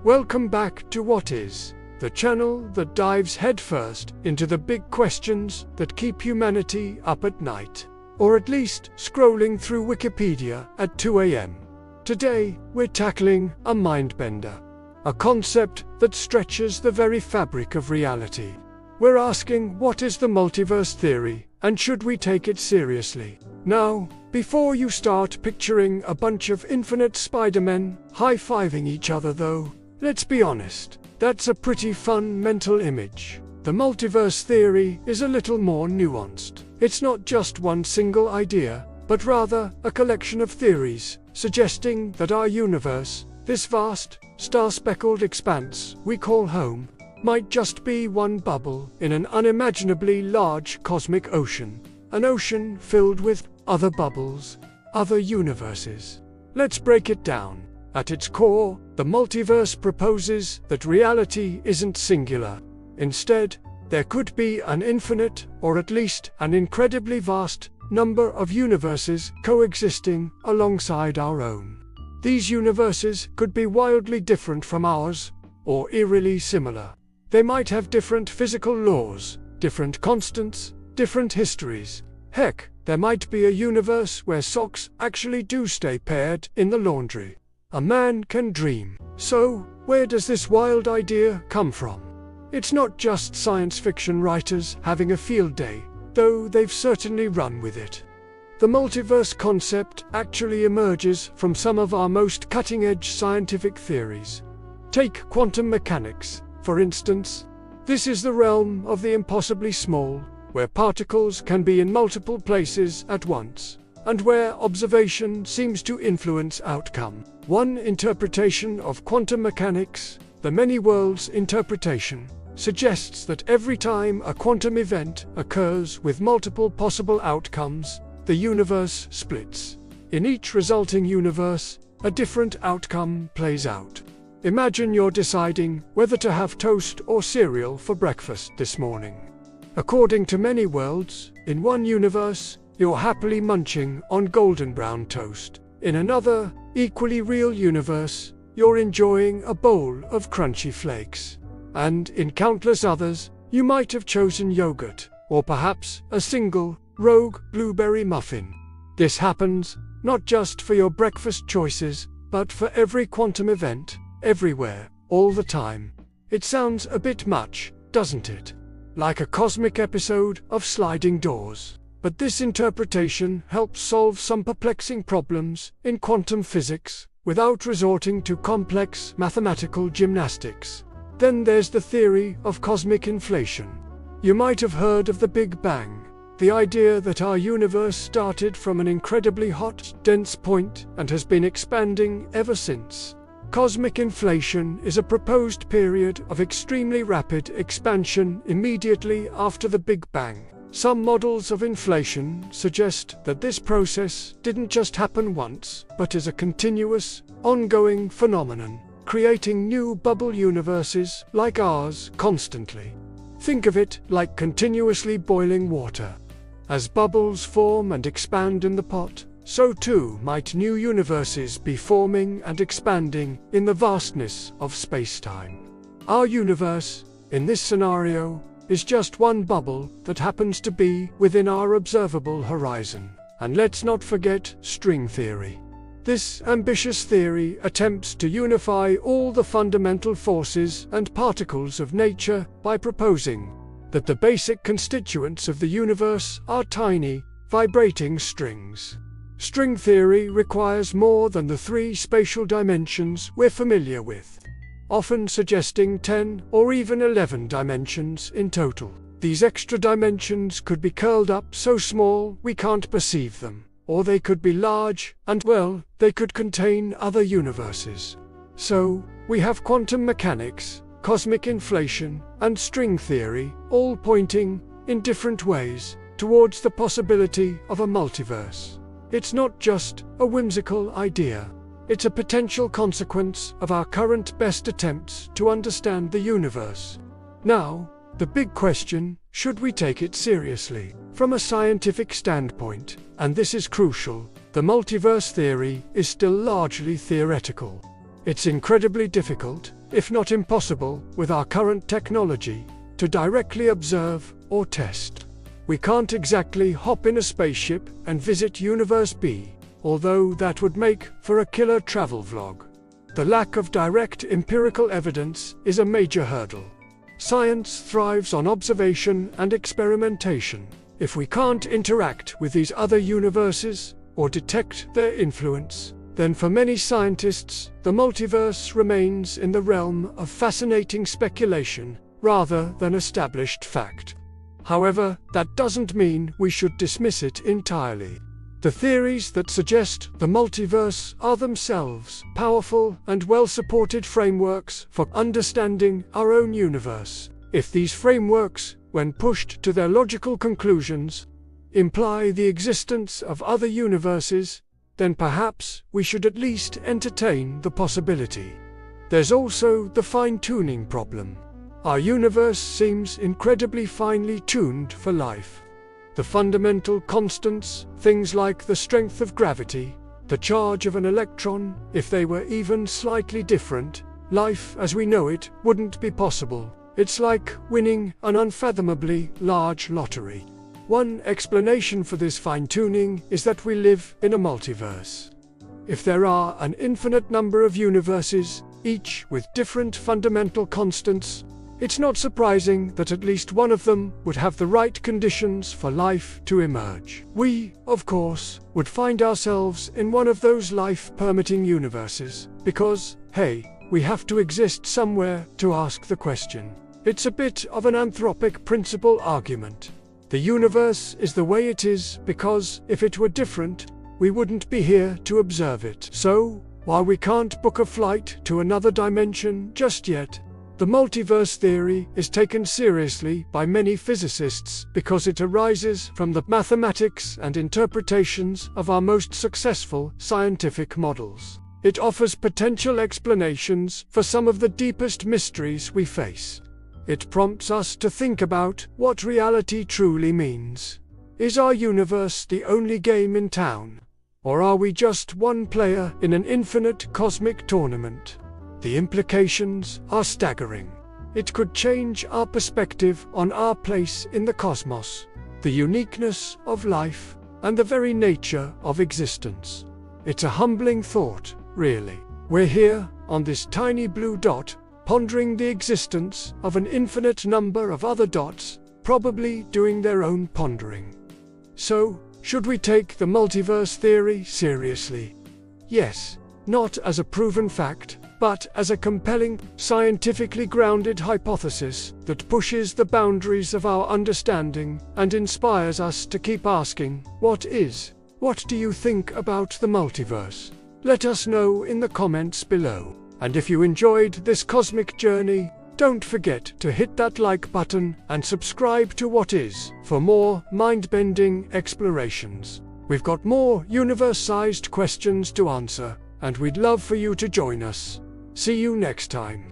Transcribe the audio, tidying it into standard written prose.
Welcome back to What Is, the channel that dives headfirst into the big questions that keep humanity up at night, or at least scrolling through Wikipedia at 2 a.m. Today, we're tackling a mindbender, a concept that stretches the very fabric of reality. We're asking, what is the multiverse theory, and should we take it seriously? Now, before you start picturing a bunch of infinite Spider-Men high-fiving each other though, let's be honest, that's a pretty fun mental image. The multiverse theory is a little more nuanced. It's not just one single idea, but rather a collection of theories suggesting that our universe, this vast, star-speckled expanse we call home, might just be one bubble in an unimaginably large cosmic ocean. An ocean filled with other bubbles, other universes. Let's break it down. At its core, the multiverse proposes that reality isn't singular. Instead, there could be an infinite, or at least an incredibly vast, number of universes coexisting alongside our own. These universes could be wildly different from ours, or eerily similar. They might have different physical laws, different constants, different histories. Heck, there might be a universe where socks actually do stay paired in the laundry. A man can dream. So, where does this wild idea come from? It's not just science fiction writers having a field day, though they've certainly run with it. The multiverse concept actually emerges from some of our most cutting-edge scientific theories. Take quantum mechanics, for instance. This is the realm of the impossibly small, where particles can be in multiple places at once, and where observation seems to influence outcome. One interpretation of quantum mechanics, the many worlds interpretation, suggests that every time a quantum event occurs with multiple possible outcomes, the universe splits. In each resulting universe, a different outcome plays out. Imagine you're deciding whether to have toast or cereal for breakfast this morning. According to many worlds, in one universe, you're happily munching on golden brown toast. In another, equally real universe, you're enjoying a bowl of crunchy flakes. And in countless others, you might have chosen yogurt, or perhaps a single, rogue blueberry muffin. This happens, not just for your breakfast choices, but for every quantum event, everywhere, all the time. It sounds a bit much, doesn't it? Like a cosmic episode of Sliding Doors. But this interpretation helps solve some perplexing problems in quantum physics without resorting to complex mathematical gymnastics. Then there's the theory of cosmic inflation. You might have heard of the Big Bang, the idea that our universe started from an incredibly hot, dense point and has been expanding ever since. Cosmic inflation is a proposed period of extremely rapid expansion immediately after the Big Bang. Some models of inflation suggest that this process didn't just happen once, but is a continuous, ongoing phenomenon, creating new bubble universes like ours constantly. Think of it like continuously boiling water. As bubbles form and expand in the pot, so too might new universes be forming and expanding in the vastness of space-time. Our universe, in this scenario, is just one bubble that happens to be within our observable horizon. And let's not forget string theory. This ambitious theory attempts to unify all the fundamental forces and particles of nature by proposing that the basic constituents of the universe are tiny, vibrating strings. String theory requires more than the 3 spatial dimensions we're familiar with, often suggesting 10 or even 11 dimensions in total. These extra dimensions could be curled up so small we can't perceive them, or they could be large and, well, they could contain other universes. So, we have quantum mechanics, cosmic inflation, and string theory, all pointing, in different ways, towards the possibility of a multiverse. It's not just a whimsical idea. It's a potential consequence of our current best attempts to understand the universe. Now, the big question, should we take it seriously? From a scientific standpoint, and this is crucial, the multiverse theory is still largely theoretical. It's incredibly difficult, if not impossible, with our current technology, to directly observe or test. We can't exactly hop in a spaceship and visit Universe B, although that would make for a killer travel vlog. The lack of direct empirical evidence is a major hurdle. Science thrives on observation and experimentation. If we can't interact with these other universes or detect their influence, then for many scientists, the multiverse remains in the realm of fascinating speculation rather than established fact. However, that doesn't mean we should dismiss it entirely. The theories that suggest the multiverse are themselves powerful and well-supported frameworks for understanding our own universe. If these frameworks, when pushed to their logical conclusions, imply the existence of other universes, then perhaps we should at least entertain the possibility. There's also the fine-tuning problem. Our universe seems incredibly finely tuned for life. The fundamental constants, things like the strength of gravity, the charge of an electron, if they were even slightly different, life as we know it wouldn't be possible. It's like winning an unfathomably large lottery. One explanation for this fine-tuning is that we live in a multiverse. If there are an infinite number of universes, each with different fundamental constants, it's not surprising that at least one of them would have the right conditions for life to emerge. We, of course, would find ourselves in one of those life-permitting universes, because, hey, we have to exist somewhere to ask the question. It's a bit of an anthropic principle argument. The universe is the way it is because, if it were different, we wouldn't be here to observe it. So, while we can't book a flight to another dimension just yet, the multiverse theory is taken seriously by many physicists because it arises from the mathematics and interpretations of our most successful scientific models. It offers potential explanations for some of the deepest mysteries we face. It prompts us to think about what reality truly means. Is our universe the only game in town? Or are we just one player in an infinite cosmic tournament? The implications are staggering. It could change our perspective on our place in the cosmos, the uniqueness of life, and the very nature of existence. It's a humbling thought, really. We're here, on this tiny blue dot, pondering the existence of an infinite number of other dots, probably doing their own pondering. So, should we take the multiverse theory seriously? Yes, not as a proven fact, but as a compelling, scientifically grounded hypothesis that pushes the boundaries of our understanding and inspires us to keep asking, what is? What do you think about the multiverse? Let us know in the comments below. And if you enjoyed this cosmic journey, don't forget to hit that like button and subscribe to What Is for more mind-bending explorations. We've got more universe-sized questions to answer, and we'd love for you to join us. See you next time.